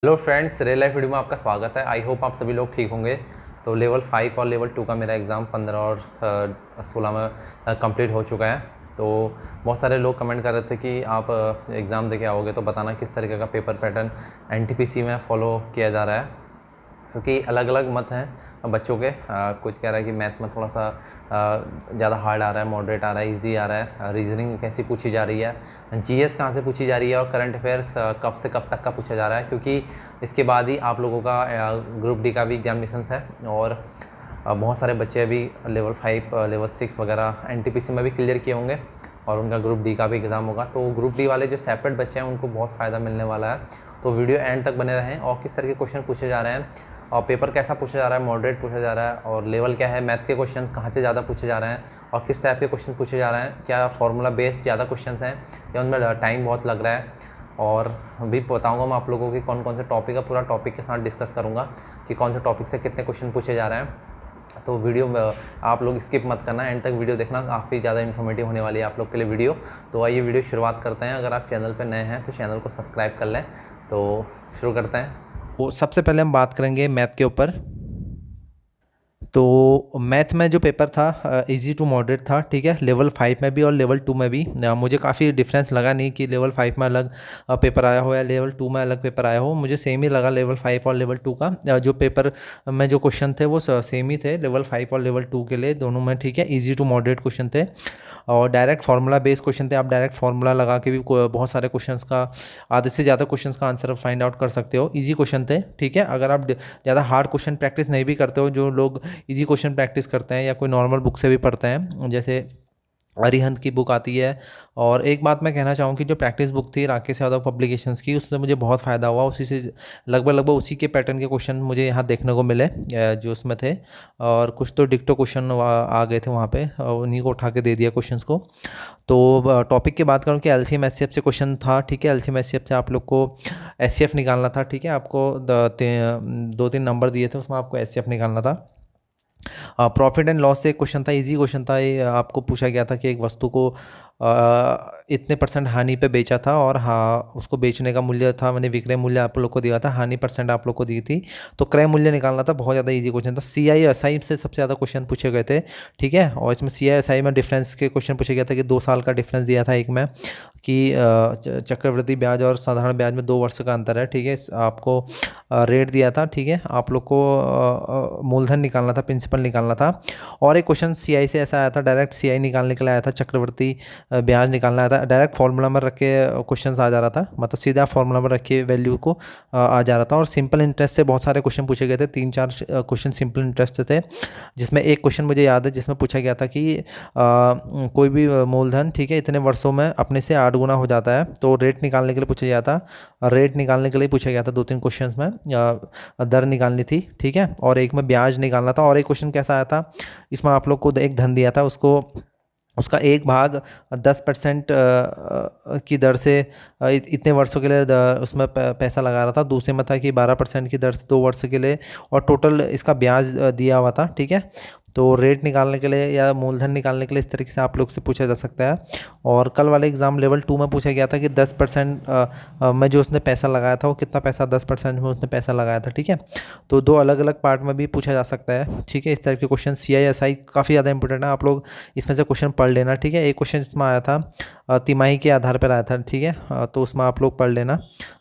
Hello friends, real life video में आपका स्वागत है। आई होप आप सभी लोग ठीक होंगे। तो लेवल 5 और लेवल 2 का मेरा एग्ज़ाम 15 और 16 में कंप्लीट हो चुका है। तो बहुत सारे लोग कमेंट कर रहे थे कि आप एग्ज़ाम देके आओगे तो बताना किस तरीके का पेपर पैटर्न एनटीपीसी में फ़ॉलो किया जा रहा है, क्योंकि अलग अलग मत हैं बच्चों के। कुछ कह रहा है कि मैथ में थोड़ा सा ज़्यादा हार्ड आ रहा है, मॉडरेट आ रहा है, इजी आ रहा है, रीजनिंग कैसी पूछी जा रही है, जीएस कहाँ से पूछी जा रही है और करंट अफेयर्स कब से कब तक का पूछा जा रहा है, क्योंकि इसके बाद ही आप लोगों का ग्रुप डी का भी एग्जामिनेशंस है। और बहुत सारे बच्चे अभी लेवल 5 लेवल 6 वगैरह एनटीपीसी में भी क्लियर किए होंगे और उनका ग्रुप डी का भी एग्ज़ाम होगा। तो ग्रुप डी वाले जो सेपरेट बच्चे हैं उनको बहुत फ़ायदा मिलने वाला है। तो वीडियो एंड तक बने रहें। और किस तरह के क्वेश्चन पूछे जा रहे हैं और पेपर कैसा पूछा जा रहा है, मॉडरेट पूछा जा रहा है और लेवल क्या है, मैथ के क्वेश्चंस कहाँ से ज़्यादा पूछे जा रहे हैं और किस टाइप के क्वेश्चन पूछे जा रहे हैं, क्या फार्मूला बेस्ड ज़्यादा क्वेश्चंस हैं या उनमें टाइम बहुत लग रहा है। और भी बताऊंगा मैं आप लोगों की कौन कौन से टॉपिक है, पूरा टॉपिक के साथ डिस्कस करूंगा कि कौन से टॉपिक से कितने क्वेश्चन पूछे जा रहे हैं। तो वीडियो आप लोग स्किप मत करना, एंड तक वीडियो देखना, काफ़ी ज़्यादा इन्फॉर्मेटिव होने वाली है आप लोग के लिए वीडियो। तो आइए वीडियो शुरुआत करते हैं। अगर आप चैनल पर नए हैं तो चैनल को सब्सक्राइब कर लें। तो शुरू करते हैं। तो सबसे पहले हम बात करेंगे मैथ के ऊपर। तो मैथ में जो पेपर था इजी टू मॉडरेट था, ठीक है। लेवल 5 में भी और लेवल 2 में भी मुझे काफ़ी डिफरेंस लगा नहीं कि लेवल 5 में अलग पेपर आया हो या लेवल 2 में अलग पेपर आया हो। मुझे सेम ही लगा लेवल 5 और लेवल 2 का जो पेपर में जो क्वेश्चन थे वो सेम ही थे लेवल 5 और लेवल 2 के लिए, दोनों में, ठीक है। इजी टू मॉडरेट क्वेश्चन थे और डायरेक्ट फार्मूला बेस्ड क्वेश्चन थे। आप डायरेक्ट फार्मूला लगा के भी बहुत सारे क्वेश्चंस का, आधे से ज़्यादा क्वेश्चंस का आंसर फाइंड आउट कर सकते हो। इजी क्वेश्चन थे, ठीक है। अगर आप ज़्यादा हार्ड क्वेश्चन प्रैक्टिस नहीं भी करते हो, जो लोग इजी क्वेश्चन प्रैक्टिस करते हैं या कोई नॉर्मल बुक से भी पढ़ते हैं, जैसे अरिहंत की बुक आती है। और एक बात मैं कहना चाहूँ कि जो प्रैक्टिस बुक थी राकेश यादव पब्लिकेशंस की, उससे मुझे बहुत फ़ायदा हुआ। उसी से लगभग लगभग उसी के पैटर्न के क्वेश्चन मुझे यहाँ देखने को मिले जो उसमें थे, और कुछ तो डिक्टो क्वेश्चन आ गए थे वहाँ पे, और उन्हीं को उठा के दे दिया क्वेश्चंस को। तो टॉपिक की बात करूँ कि एलसीएम एचसीएफ से क्वेश्चन था, ठीक है। एलसीएम एचसीएफ से आप लोग को एचसीएफ निकालना था, ठीक है। आपको 2-3 नंबर दिए थे, उसमें आपको एचसीएफ निकालना था। प्रॉफिट एंड लॉस से एक क्वेश्चन था, इजी क्वेश्चन था ये। आपको पूछा गया था कि एक वस्तु को इतने परसेंट हानि पे बेचा था और हाँ, उसको बेचने का मूल्य था, मैंने विक्रय मूल्य आप लोग को दिया था, हानि परसेंट आप लोग को दी थी, तो क्रय मूल्य निकालना था। बहुत ज़्यादा इजी क्वेश्चन था। सीआई एसआई से सबसे ज़्यादा क्वेश्चन पूछे गए थे, ठीक है। और इसमें सीआई एसआई में डिफरेंस के क्वेश्चन पूछे गया था कि 2 साल का डिफरेंस दिया था एक में, कि चक्रवृद्धि ब्याज और साधारण ब्याज में 2 वर्ष का अंतर है, ठीक है। आपको रेट दिया था, ठीक है। आप लोग को मूलधन निकालना था, प्रिंसिपल निकालना था। और एक क्वेश्चन सीआई से ऐसा आया था, डायरेक्ट सीआई निकालने के लिए आया था, चक्रवर्ती ब्याज निकालना आया था। डायरेक्ट फार्मूला में रख के क्वेश्चन आ जा रहा था, मतलब सीधा फार्मूला में रख के वैल्यू को आ जा रहा था। और सिंपल इंटरेस्ट से बहुत सारे क्वेश्चन पूछे गए थे, 3-4 क्वेश्चन सिंपल इंटरेस्ट थे, जिसमें एक क्वेश्चन मुझे याद है जिसमें पूछा गया था कि कोई भी मूलधन, ठीक है, इतने वर्षों में अपने से 8 गुना हो जाता है। तो रेट निकालने के लिए पूछा गया था, रेट निकालने के लिए पूछा गया था 2-3 क्वेश्चन में, दर निकालनी थी, ठीक है। और एक में ब्याज निकालना था। और एक क्वेश्चन कैसा आया था, इसमें आप लोग को एक धन दिया था, उसको उसका एक भाग 10% की दर से इतने वर्षों के लिए उसमें पैसा लगा रहा था। दूसरे में था कि 12% की दर से 2 वर्ष के लिए, और टोटल इसका ब्याज दिया हुआ था, ठीक है। तो रेट निकालने के लिए या मूलधन निकालने के लिए इस तरीके से आप लोग से पूछा जा सकता है। और कल वाले एग्ज़ाम लेवल 2 में पूछा गया था कि 10% में जो उसने पैसा लगाया था वो कितना पैसा 10% में उसने पैसा लगाया था, ठीक है। तो 2 अलग अलग पार्ट में भी पूछा जा सकता है, ठीक है। इस तरह के क्वेश्चन सीआई एसआई काफ़ी ज़्यादा इंपॉर्टेंट है, आप लोग इसमें से क्वेश्चन पढ़ लेना, ठीक है। एक क्वेश्चन इसमें आया था तिमाही के आधार पर आया था, ठीक है। तो उसमें आप लोग पढ़ लेना,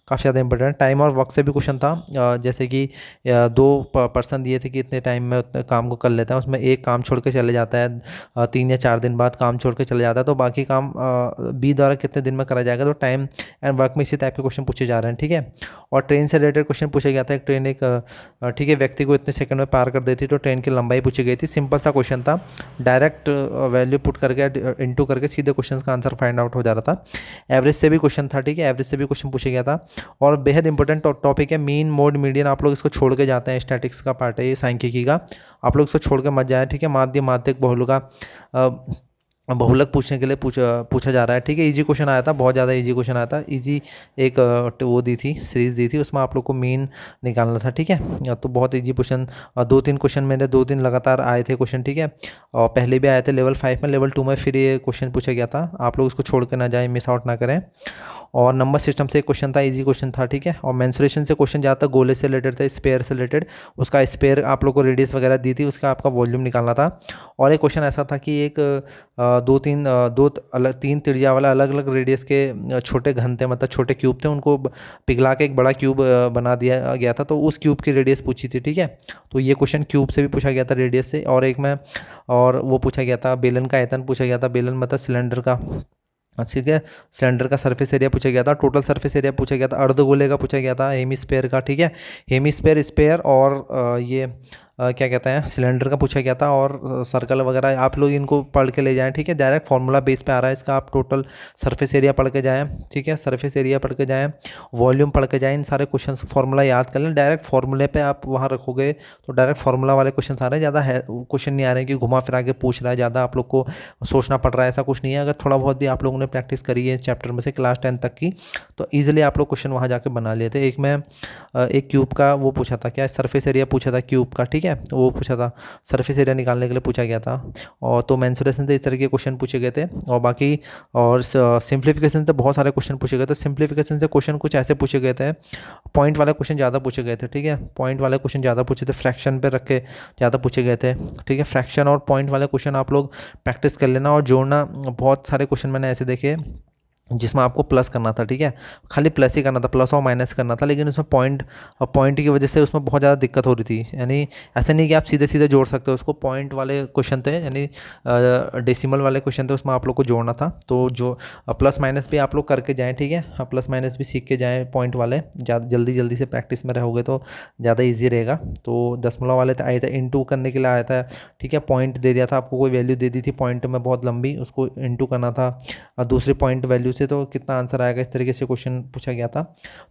काफ़ी ज़्यादा इंपॉर्टेंट। टाइम और वर्क से भी क्वेश्चन था, जैसे कि 2 पर्सन दिए थे कि इतने टाइम में उतने काम को कर लेता है, उसमें एक काम छोड़ के चले जाता है, 3 या 4 दिन बाद काम छोड़ के चले जाता है, तो बाकी काम बी द्वारा कितने दिन में करा जाएगा। तो टाइम एंड वर्क में इसी टाइप के क्वेश्चन पूछे जा रहे हैं, ठीक है। और ट्रेन से रिलेटेड क्वेश्चन पूछा गया था, एक ट्रेन ठीक है, व्यक्ति को इतने सेकंड में पार कर देती, तो ट्रेन की लंबाई पूछी गई थी। सिंपल सा क्वेश्चन था, डायरेक्ट वैल्यू पुट करके इंटू करके सीधे क्वेश्चन का आंसर फाइंड आउट हो जा रहा था। एवरेज से भी क्वेश्चन था, ठीक है, एवरेज से भी क्वेश्चन पूछा गया था। और बेहद इंपॉर्टेंट टॉपिक है मीन मोड मीडियन, आप लोग इसको छोड़ के जाते हैं, स्टैटिक्स का पार्ट है ये, सांख्यिकी का, आप लोग इसको छोड़ के मत जाए, ठीक है। माध्य माध्यक बहुलक का बहुलक पूछने के लिए पूछा जा रहा है। ठीक है, इजी क्वेश्चन आया था, बहुत ज़्यादा इजी क्वेश्चन आया था। इजी एक वो दी थी, सीरीज़ दी थी, उसमें आप लोग को मीन निकालना था। ठीक है, तो बहुत इजी क्वेश्चन, 2-3 क्वेश्चन मेरे 2 दिन लगातार आए थे क्वेश्चन। ठीक है, और पहले भी आए थे लेवल 5 में, लेवल 2 में फिर ये क्वेश्चन पूछा गया था। आप लोग इसको छोड़ के ना जाए, मिस आउट ना करें। और नंबर सिस्टम से एक क्वेश्चन था, इजी क्वेश्चन था। ठीक है, और मेंसुरेशन से क्वेश्चन ज़्यादातर गोले से रिलेटेड था, स्पेयर से रिलेटेड। उसका स्पेयर आप लोग को रेडियस वगैरह दी थी, उसका आपका वॉल्यूम निकालना था। और एक क्वेश्चन ऐसा था कि एक दो अलग 3 त्रिज्या वाला अलग अलग रेडियस के छोटे घन थे, मतलब छोटे क्यूब थे, उनको पिघला के एक बड़ा क्यूब बना दिया गया था। तो उस क्यूब की रेडियस पूछी थी। ठीक है, तो ये क्वेश्चन क्यूब से भी पूछा गया था, रेडियस से। और एक में और वो पूछा गया था, बेलन का आयतन पूछा गया था। बेलन मतलब सिलेंडर का, ठीक है, सिलेंडर का सरफेस एरिया पूछा गया था। टोटल सरफेस एरिया पूछा गया था। अर्धगोले का पूछा गया था, हेमिस्फेयर का। ठीक है, हेमिस्फेयर, स्पेयर और ये क्या कहते हैं, सिलेंडर का पूछा गया था। और सर्कल वगैरह आप लोग इनको पढ़ के ले जाएं। ठीक है, डायरेक्ट फार्मूला बेस पे आ रहा है इसका, आप टोटल सरफेस एरिया पढ़ के जाएं। ठीक है, सरफेस एरिया पढ़ के जाएं, वॉल्यूम पढ़ के जाएं, इन सारे क्वेश्चन फार्मूला याद कर लें। डायरेक्ट फार्मूले पे आप वहाँ रखोगे तो डायरेक्ट फार्मूला वाले क्वेश्चन आ रहे हैं। ज़्यादा है क्वेश्चन नहीं आ रहे हैं कि घुमा फिरा के पूछ रहा है, ज़्यादा आप लोग को सोचना पड़ रहा है, ऐसा कुछ नहीं है। अगर थोड़ा बहुत भी आप लोगों ने प्रैक्टिस करी है चैप्टर में से क्लास 10 तक की, तो ईजिली आप लोग क्वेश्चन वहाँ जाके बना लिए थे। एक में एक क्यूब का वो पूछा था, क्या सरफेस एरिया पूछा था क्यूब का। ठीक है, वो पूछा था, सरफेस एरिया निकालने के लिए पूछा गया था। और तो मेंसुरेशन से इस तरह के क्वेश्चन पूछे गए थे। और बाकी और सिंप्लीफिकेशन से बहुत सारे क्वेश्चन पूछे गए थे। सिंप्लीफिकेशन से क्वेश्चन कुछ ऐसे पूछे गए थे, पॉइंट वाले क्वेश्चन ज़्यादा पूछे गए थे। ठीक है, पॉइंट वाले क्वेश्चन ज़्यादा पूछे थे, फ्रैक्शन पे रख के ज़्यादा पूछे गए थे। ठीक है, फ्रैक्शन और पॉइंट वाले क्वेश्चन आप लोग प्रैक्टिस कर लेना और जोड़ना। बहुत सारे क्वेश्चन मैंने ऐसे देखे जिसमें आपको प्लस करना था। ठीक है, खाली प्लस ही करना था, प्लस और माइनस करना था, लेकिन उसमें पॉइंट की वजह से उसमें बहुत ज़्यादा दिक्कत हो रही थी। यानी ऐसा नहीं कि आप सीधे सीधे जोड़ सकते हो उसको, पॉइंट वाले क्वेश्चन थे, यानी डेसिमल वाले क्वेश्चन थे, उसमें आप लोग को जोड़ना था। तो जो प्लस माइनस भी आप लोग करके जाएँ। ठीक है, प्लस माइनस भी सीख के जाएँ, पॉइंट वाले ज़्यादा जल्दी जल्दी से प्रैक्टिस में रहोगे तो ज़्यादा ईजी रहेगा। तो दशमलव वाले आए थे, इंटू करने के लिए आया था। ठीक है, पॉइंट दे दिया था आपको, कोई वैल्यू दे दी थी पॉइंट में बहुत लंबी, उसको इंटू करना था और दूसरे पॉइंट वैल्यू से, तो कितना आंसर आएगा, इस तरीके से क्वेश्चन पूछा गया था।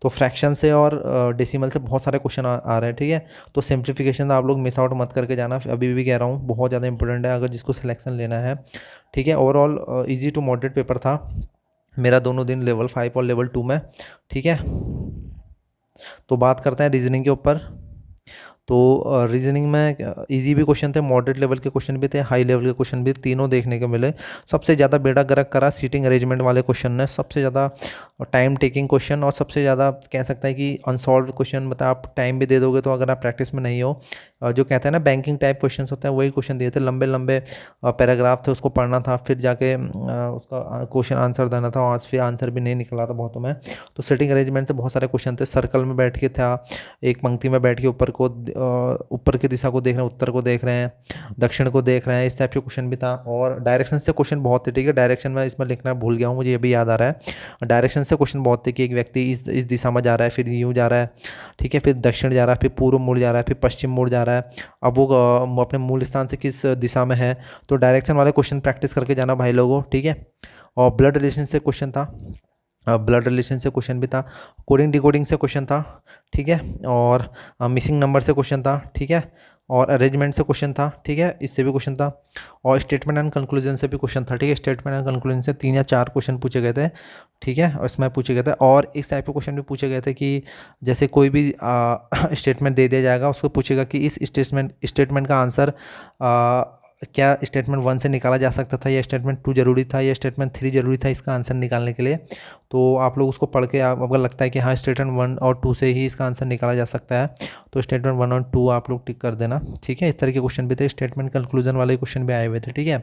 तो फ्रैक्शन से और डेसिमल से बहुत सारे क्वेश्चन आ रहे हैं। ठीक है, तो सिंप्लीफिकेशन आप लोग मिस आउट मत करके जाना, अभी भी कह रहा हूँ, बहुत ज़्यादा इंपॉर्टेंट है अगर जिसको सिलेक्शन लेना है। ठीक है, overall easy to moderate paper था मेरा दोनों दिन, लेवल 5 और लेवल 2 में। ठीक है, तो बात करते हैं रीजनिंग के ऊपर। तो रीजनिंग में इजी भी क्वेश्चन थे, मॉडरेट लेवल के क्वेश्चन भी थे, हाई लेवल के क्वेश्चन भी, तीनों देखने को मिले। सबसे ज़्यादा बेड़ा गर्क करा सीटिंग अरेंजमेंट वाले क्वेश्चन ने, सबसे ज़्यादा टाइम टेकिंग क्वेश्चन, और सबसे ज़्यादा कह सकते हैं कि अनसॉल्व क्वेश्चन। मतलब आप टाइम भी दे दोगे तो अगर आप प्रैक्टिस में नहीं हो, जो कहते हैं ना बैंकिंग टाइप क्वेश्चन होते हैं, वही क्वेश्चन दिए थे। लंबे लंबे पैराग्राफ थे, उसको पढ़ना था, फिर जाके उसका क्वेश्चन आंसर देना था, और फिर आंसर भी नहीं निकला था बहुतों में। तो सिटिंग अरेंजमेंट से बहुत सारे क्वेश्चन थे। सर्कल में बैठ के था, एक पंक्ति में बैठ के ऊपर की दिशा को देख रहे हैं, उत्तर को देख रहे हैं, दक्षिण को देख रहे हैं, इस टाइप के क्वेश्चन भी था। और डायरेक्शन से क्वेश्चन बहुत थे। ठीक है, डायरेक्शन में इसमें लिखना भूल गया हूँ, मुझे ये भी याद आ रहा है। डायरेक्शन से क्वेश्चन बहुत थे कि एक व्यक्ति इस दिशा में जा रहा है, फिर यूँ जा रहा है। ठीक है, फिर दक्षिण जा रहा है, फिर पूर्व मुड़ जा रहा है, फिर पश्चिम मुड़ जा रहा है। अब वो अपने मूल स्थान से किस दिशा में है। तो डायरेक्शन वाले क्वेश्चन प्रैक्टिस करके जाना भाई लोगों। ठीक है, और ब्लड रिलेशन से क्वेश्चन था, ब्लड रिलेशन से क्वेश्चन भी था, कोडिंग डिकोडिंग से क्वेश्चन था। ठीक है, और मिसिंग नंबर से क्वेश्चन था। ठीक है, और अरेंजमेंट से क्वेश्चन था। ठीक है, इससे भी क्वेश्चन था, और स्टेटमेंट एंड कंक्लूजन से भी क्वेश्चन था। ठीक है, स्टेटमेंट एंड कंक्लूजन से 3 या 4 क्वेश्चन पूछे गए थे। ठीक है, और इसमें पूछे गए थे, और इस टाइप के क्वेश्चन भी पूछे गए थे कि जैसे कोई भी स्टेटमेंट दे दिया जाएगा, उसको पूछेगा कि इस स्टेटमेंट का आंसर क्या स्टेटमेंट 1 से निकाला जा सकता था, या स्टेटमेंट 2 जरूरी था, या स्टेटमेंट 3 जरूरी था इसका आंसर निकालने के लिए। तो आप लोग उसको पढ़ के आप अगर लगता है कि हाँ स्टेटमेंट 1 और 2 से ही इसका आंसर निकाला जा सकता है, तो स्टेटमेंट 1 और 2 आप लोग टिक कर देना। ठीक है, इस तरह के क्वेश्चन भी थे, स्टेटमेंट कंक्लूजन वाले क्वेश्चन भी आए हुए थे। ठीक है,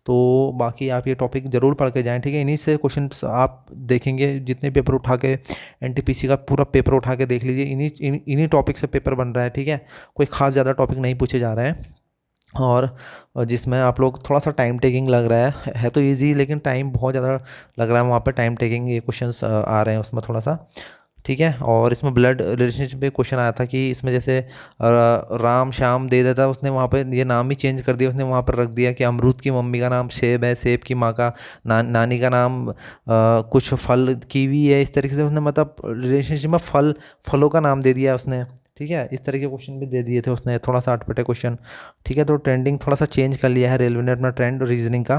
तो बाकी आप ये टॉपिक जरूर पढ़ के जाएँ। ठीक है, इन्हीं से क्वेश्चन आप देखेंगे, जितने पेपर उठा के एनटीपीसी का पूरा पेपर उठा के देख लीजिए, इन्हीं टॉपिक से पेपर बन रहा है। ठीक है, कोई खास ज़्यादा टॉपिक नहीं पूछे जा रहे हैं, और जिसमें आप लोग थोड़ा सा टाइम टेकिंग लग रहा है तो इजी, लेकिन टाइम बहुत ज़्यादा लग रहा है वहाँ पे, टाइम टेकिंग ये क्वेश्चंस आ रहे हैं उसमें थोड़ा सा। ठीक है, और इसमें ब्लड रिलेशनशिप पे क्वेश्चन आया था कि इसमें जैसे राम श्याम दे देता, उसने वहाँ पे ये नाम ही चेंज कर दिया, उसने वहाँ पर रख दिया कि अमरूद की मम्मी का नाम सेब है, सेब की माँ का नानी का नाम कुछ फल कीवी है। इस तरीके से उसने मतलब रिलेशनशिप में फलों का नाम दे दिया उसने। ठीक है, इस तरह के क्वेश्चन भी दे दिए थे उसने, थोड़ा सा अटपटे क्वेश्चन। ठीक है, तो ट्रेंडिंग थोड़ा सा चेंज कर लिया है रेलवे ने अपना ट्रेंड रीजनिंग का।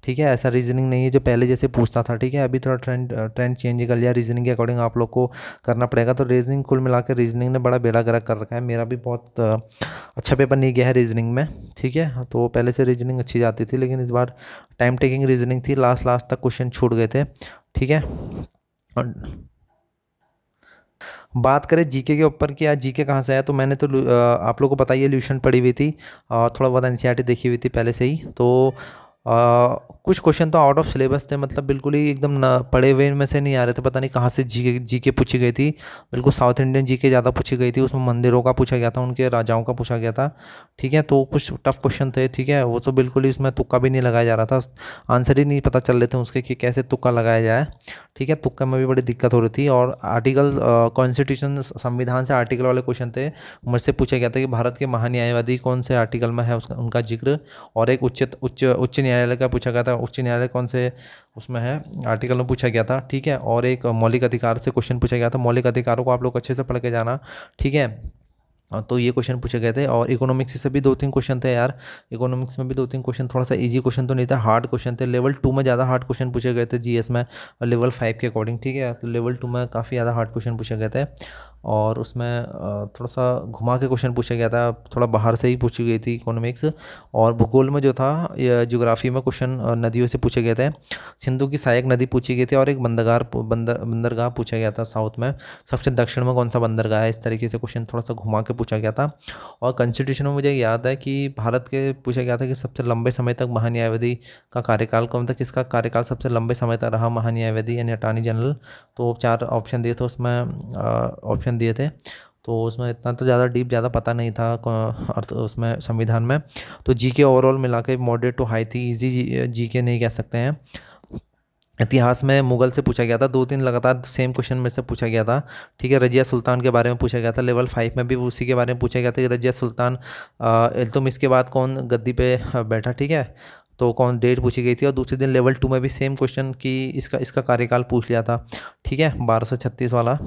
ठीक है। ऐसा रीजनिंग नहीं है जो पहले जैसे पूछता था, ठीक है। अभी थोड़ा ट्रेंड चेंज कर लिया, रीजनिंग के अकॉर्डिंग आप लोग को करना पड़ेगा। तो रीजनिंग कुल मिला के रीजनिंग ने बड़ा बेड़ा गर्क कर रखा है। मेरा भी बहुत अच्छा पेपर नहीं गया है रीजनिंग में, ठीक है। तो पहले से रीजनिंग अच्छी जाती थी, लेकिन इस बार टाइम टेकिंग रीजनिंग थी, लास्ट लास्ट तक क्वेश्चन छूट गए थे, ठीक है। और बात करें जीके के ऊपर कि आज जीके कहाँ से आया, तो मैंने तो आप लोगों को पता ही है, ल्यूशन पढ़ी हुई थी और थोड़ा बहुत एनसीईआरटी देखी हुई थी पहले से ही। तो कुछ क्वेश्चन तो आउट ऑफ सिलेबस थे, मतलब बिल्कुल ही एकदम न पढ़े हुए में से नहीं आ रहे थे, पता नहीं कहाँ से जीके पूछी गई थी। बिल्कुल साउथ इंडियन जीके ज़्यादा पूछी गई थी, उसमें मंदिरों का पूछा गया था, उनके राजाओं का पूछा गया था, ठीक है। तो कुछ टफ क्वेश्चन थे, ठीक है। वो तो बिल्कुल ही उसमें तुक्का भी नहीं लगाया जा रहा था, आंसर ही नहीं पता चल रहे थे उसके कि कैसे तुक्का लगाया जाए, ठीक है। तुक्का में भी बड़ी दिक्कत हो रही थी। और आर्टिकल कॉन्स्टिट्यूशन संविधान से आर्टिकल वाले क्वेश्चन थे, मुझसे पूछा गया था कि भारत के महान्यायवादी कौन से आर्टिकल में है, उसका उनका जिक्र। और एक उच्च न्यायालय का पूछा गया था, उच्च न्यायालय कौन से उसमें है आर्टिकल में पूछा गया था, ठीक है। और एक मौलिक अधिकार से क्वेश्चन पूछा गया था। मौलिक अधिकारों को आप लोग अच्छे से पढ़ के जाना, ठीक है। तो ये क्वेश्चन पूछे गए थे। और इकोनॉमिक्स से भी 2-3 क्वेश्चन थे यार। इकोनॉमिक्स में भी 2-3 क्वेश्चन थोड़ा सा इजी क्वेश्चन तो नहीं था, हार्ड क्वेश्चन थे। लेवल 2 में ज़्यादा हार्ड क्वेश्चन पूछे गए थे जीएस में, और लेवल 5 के अकॉर्डिंग, ठीक है। तो लेवल 2 में काफ़ी ज़्यादा हार्ड क्वेश्चन पूछे गए थे। और उसमें थोड़ा सा घुमा के क्वेश्चन पूछा गया था, थोड़ा बाहर से ही पूछी गई थी इकोनॉमिक्स। और भूगोल में जो था, ज्योग्राफी में क्वेश्चन नदियों से पूछे गए थे। सिंधु की सहायक नदी पूछी गई थी, और एक बंदरगाह पूछा गया था साउथ में, सबसे दक्षिण में कौन सा बंदरगाह है, इस तरीके से क्वेश्चन थोड़ा सा घुमा के पूछा गया था। और कॉन्स्टिट्यूशन में मुझे याद है कि भारत के पूछा गया था कि सबसे लंबे समय तक महान्यायवादी का कार्यकाल कौन था, किसका कार्यकाल सबसे लंबे समय तक रहा, महान्यायवादी यानी अटॉर्नी जनरल। तो 4 ऑप्शन दिए थे उसमें, ऑप्शन दिए थे। तो उसमें इतना तो ज़्यादा डीप ज़्यादा पता नहीं था अर्थ उसमें संविधान में। तो जीके ओवरऑल मिला के मॉडरेट टू हाई थी, इजी जीके नहीं कह सकते हैं। इतिहास में मुगल से पूछा गया था, 2-3 लगातार सेम क्वेश्चन में से पूछा गया था, ठीक है। रजिया सुल्तान के बारे में पूछा गया था, लेवल 5 में भी उसी के बारे में पूछा गया था कि रजिया सुल्तान इल्तुतमिश के बाद कौन गद्दी पे बैठा, ठीक है। तो कौन डेट पूछी गई थी। और दूसरे दिन लेवल 2 में भी सेम क्वेश्चन की इसका इसका कार्यकाल पूछ लिया था, ठीक है। 1236 वाला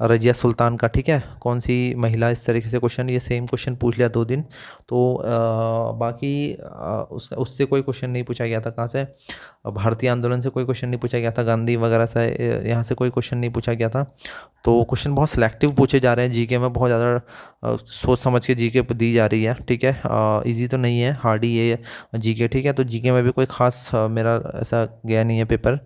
रजिया सुल्तान का, ठीक है, कौन सी महिला, इस तरीके से क्वेश्चन, ये सेम क्वेश्चन पूछ लिया 2 दिन। तो बाकी उससे कोई क्वेश्चन नहीं पूछा गया था। कहाँ से, भारतीय आंदोलन से कोई क्वेश्चन नहीं पूछा गया था, गांधी वगैरह से यहाँ से कोई क्वेश्चन नहीं पूछा गया था। तो क्वेश्चन बहुत सिलेक्टिव पूछे जा रहे हैं जीके में, बहुत ज़्यादा सोच समझ के जीके दी जा रही है, ठीक है। इजी तो नहीं है, हार्ड ही है जीके, ठीक है। तो जीके में भी कोई खास मेरा ऐसा गया नहीं है पेपर।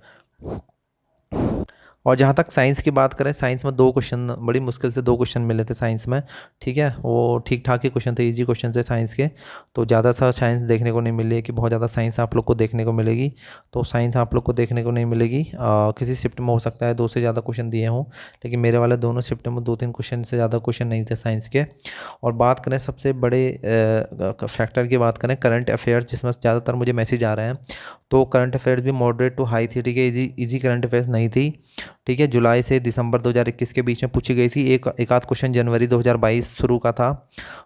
और जहाँ तक साइंस की बात करें, साइंस में 2 क्वेश्चन, बड़ी मुश्किल से 2 क्वेश्चन मिले थे साइंस में, ठीक है। वो ठीक ठाक ही क्वेश्चन थे, इजी क्वेश्चन थे साइंस के। तो ज़्यादा सा साइंस देखने को नहीं मिली कि बहुत ज़्यादा साइंस आप लोग को देखने को मिलेगी, तो साइंस आप लोग को देखने को नहीं मिलेगी। किसी शिफ्ट में हो सकता है 2 से ज़्यादा क्वेश्चन दिए हों, लेकिन मेरे वाले दोनों शिफ्ट में 2-3 क्वेश्चन से ज़्यादा क्वेश्चन नहीं थे साइंस के। और बात करें सबसे बड़े फैक्टर की बात करें, करंट अफेयर्स, जिसमें ज़्यादातर मुझे मैसेज आ रहे हैं, तो करंट अफेयर्स भी मॉडरेट टू हाई थी, ठीक है। इजी करंट अफेयर्स नहीं थी, ठीक है। जुलाई से दिसंबर 2021 के बीच में पूछी गई थी। एक आध क्वेश्चन जनवरी 2022 शुरू का था,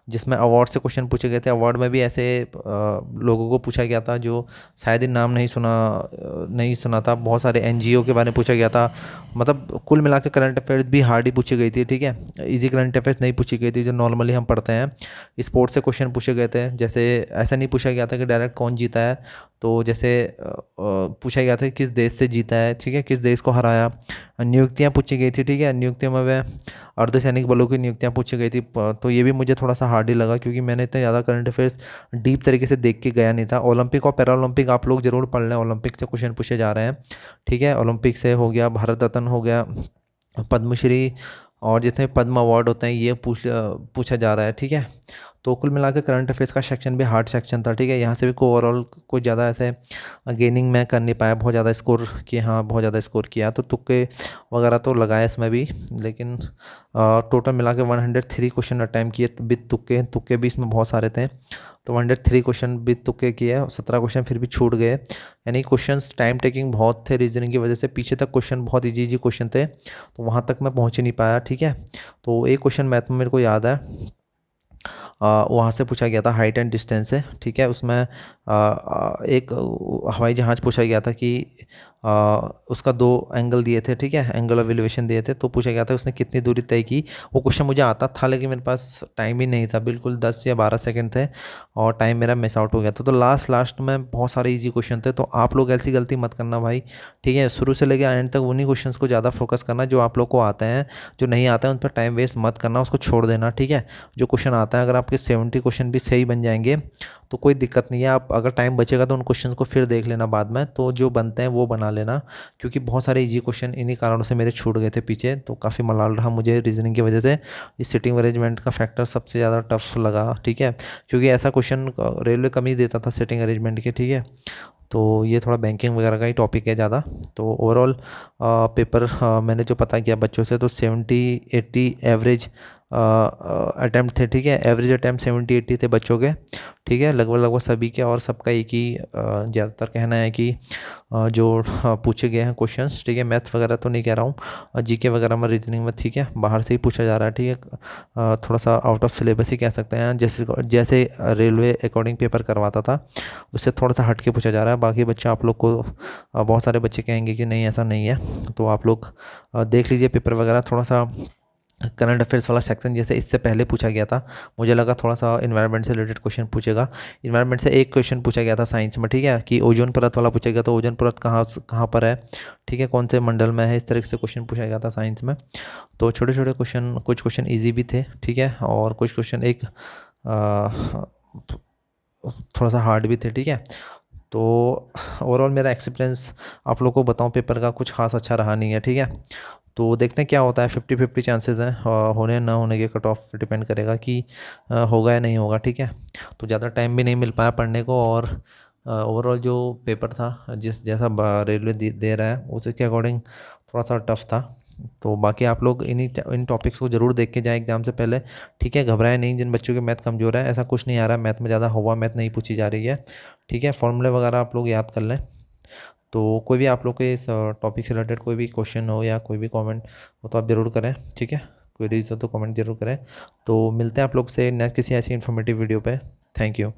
जिसमें अवार्ड से क्वेश्चन पूछे गए थे। अवार्ड में भी ऐसे लोगों को पूछा गया था जो शायद ही नाम नहीं सुना था। बहुत सारे एनजीओ के बारे में पूछा गया था। मतलब कुल मिला के करंट अफेयर्स भी हार्ड ही पूछी गई थी, ठीक है। इजी करंट अफेयर्स नहीं पूछी गई थी जो नॉर्मली हम पढ़ते हैं। स्पोर्ट्स से क्वेश्चन पूछे गए थे, जैसे ऐसा नहीं पूछा गया था कि डायरेक्ट कौन जीता है, तो जैसे पूछा गया था कि किस देश से जीता है, ठीक है, किस देश को हराया। नियुक्तियां पूछी गई थी, ठीक है। नियुक्तियों में वह अर्धसैनिक बलों की नियुक्तियां पूछी गई थी। तो ये भी मुझे थोड़ा सा हार्ड ही लगा, क्योंकि मैंने इतने ज़्यादा करंट अफेयर्स डीप तरीके से देख के गया नहीं था। ओलंपिक और पैरा ओलंपिक आप लोग ज़रूर पढ़ लें, ओलंपिक से क्वेश्चन पूछे जा रहे हैं, ठीक है। ओलंपिक से हो गया, भारत रत्न हो गया, पद्मश्री, और जितने पद्म अवार्ड होते हैं ये पूछा जा रहा है, ठीक है। तो कुल मिला के करंट अफेयर्स का सेक्शन भी हार्ड सेक्शन था, ठीक है। यहाँ से भी कोई ओवरऑल कोई ज़्यादा ऐसे गेनिंग मैं कर नहीं पाया, बहुत ज़्यादा स्कोर किया, हाँ बहुत ज़्यादा स्कोर किया। तो तुक्के वगैरह तो लगाए इसमें भी, लेकिन टोटल मिला के 103 क्वेश्चन अटैम्प्ट किए विद तुक्के। तुक्के भी इसमें बहुत सारे थे, तो 103 क्वेश्चन विद तुक्के किए, 17 क्वेश्चन फिर भी छूट गए। यानी क्वेश्चंस टाइम टेकिंग बहुत थे रीजनिंग की वजह से, पीछे तक क्वेश्चन बहुत इजी क्वेश्चन थे, तो वहाँ तक मैं पहुँच ही नहीं पाया, ठीक है। तो एक क्वेश्चन मैथ में मेरे को याद है, वहाँ से पूछा गया था हाइट एंड डिस्टेंस से, ठीक है। उसमें एक हवाई जहाज़ पूछा गया था कि उसका 2 एंगल दिए थे, ठीक है, एंगल ऑफ एलिवेशन दिए थे, तो पूछा गया था उसने कितनी दूरी तय की। वो क्वेश्चन मुझे आता था लेकिन मेरे पास टाइम ही नहीं था, बिल्कुल 10 या 12 सेकंड थे और टाइम मेरा मिस आउट हो गया था। तो लास्ट में बहुत सारे इजी क्वेश्चन थे, तो आप लोग ऐसी गलती मत करना भाई, ठीक है। शुरू से लेकर एंड तक उन्हीं क्वेश्चंस को ज़्यादा फोकस करना जो आप लोग को आते हैं। जो नहीं आता है उन पर टाइम वेस्ट मत करना, उसको छोड़ देना, ठीक है। जो क्वेश्चन आता है, अगर आपके 70 क्वेश्चन भी सही बन जाएंगे तो कोई दिक्कत नहीं है। आप अगर टाइम बचेगा तो उन क्वेश्चंस को फिर देख लेना बाद में, तो जो बनते हैं वो बना लेना, क्योंकि बहुत सारे इजी क्वेश्चन इन्हीं कारणों से मेरे छूट गए थे पीछे। तो काफ़ी मलाल रहा मुझे रीजनिंग की वजह से। इस सिटिंग अरेंजमेंट का फैक्टर सबसे ज़्यादा टफ लगा, ठीक है, क्योंकि ऐसा क्वेश्चन रेलवे कम ही देता था सिटिंग अरेंजमेंट के, ठीक है। तो ये थोड़ा बैंकिंग वगैरह का ही टॉपिक है ज़्यादा। तो ओवरऑल पेपर मैंने जो पता किया बच्चों से, तो 70-80 एवरेज अटैम्प्ट थे, ठीक है। एवरेज अटैम्प्ट 70-80 थे बच्चों के, ठीक है, लगभग सभी के। और सबका एक ही ज़्यादातर कहना है कि जो पूछे गए हैं क्वेश्चंस, ठीक है, मैथ वगैरह तो नहीं कह रहा हूँ, जीके वगैरह में, रीजनिंग में, ठीक है, बाहर से ही पूछा जा रहा है, ठीक है। थोड़ा सा आउट ऑफ सिलेबस ही कह सकते हैं, जैसे जैसे रेलवे अकॉर्डिंग पेपर करवाता था उससे थोड़ा सा हट के पूछा जा रहा है। बाकी बच्चे आप लोग को बहुत सारे बच्चे कहेंगे कि नहीं ऐसा नहीं है, तो आप लोग देख लीजिए पेपर वगैरह। थोड़ा सा करंट अफेयर्स वाला सेक्शन जैसे इससे पहले पूछा गया था, मुझे लगा थोड़ा सा इन्वायरमेंट से रिलेटेड क्वेश्चन पूछेगा। इन्वायरमेंट से एक क्वेश्चन पूछा गया था साइंस में, ठीक है, कि ओजोन परत वाला पूछा गया। तो ओजोन परत कहाँ कहाँ पर है, ठीक है, कौन से मंडल में है, इस तरीके से क्वेश्चन पूछा गया था साइंस में। तो छोटे छोटे क्वेश्चन, कुछ क्वेश्चन ईजी भी थे, ठीक है, और कुछ क्वेश्चन एक थोड़ा सा हार्ड भी थे, ठीक है। तो ओवरऑल मेरा एक्सपीरियंस आप लोग को बताऊं पेपर का कुछ खास अच्छा रहा नहीं है, ठीक है। तो देखते हैं क्या होता है, 50-50 चांसेस हैं, होने ना होने के, कट ऑफ डिपेंड करेगा कि होगा या नहीं होगा, ठीक है। तो ज़्यादा टाइम भी नहीं मिल पाया पढ़ने को, और ओवरऑल जो पेपर था जिस जैसा रेलवे दे रहा है उसके अकॉर्डिंग थोड़ा सा टफ था। तो बाकी आप लोग इन टॉपिक्स को ज़रूर देख के जाएं एग्जाम से पहले, ठीक है। घबराएं नहीं, जिन बच्चों के मैथ कमज़ोर है, ऐसा कुछ नहीं आ रहा मैथ में ज़्यादा हुआ, मैथ नहीं पूछी जा रही है, ठीक है। फॉर्मूले वगैरह आप लोग याद कर लें। तो कोई भी आप लोग के इस टॉपिक से रिलेटेड कोई भी क्वेश्चन हो या कोई भी कमेंट हो तो आप ज़रूर करें, ठीक है। क्वेरीज हो तो कमेंट ज़रूर करें। तो मिलते हैं आप लोग से नेक्स्ट किसी ऐसी इन्फॉर्मेटिव वीडियो पे। Thank you.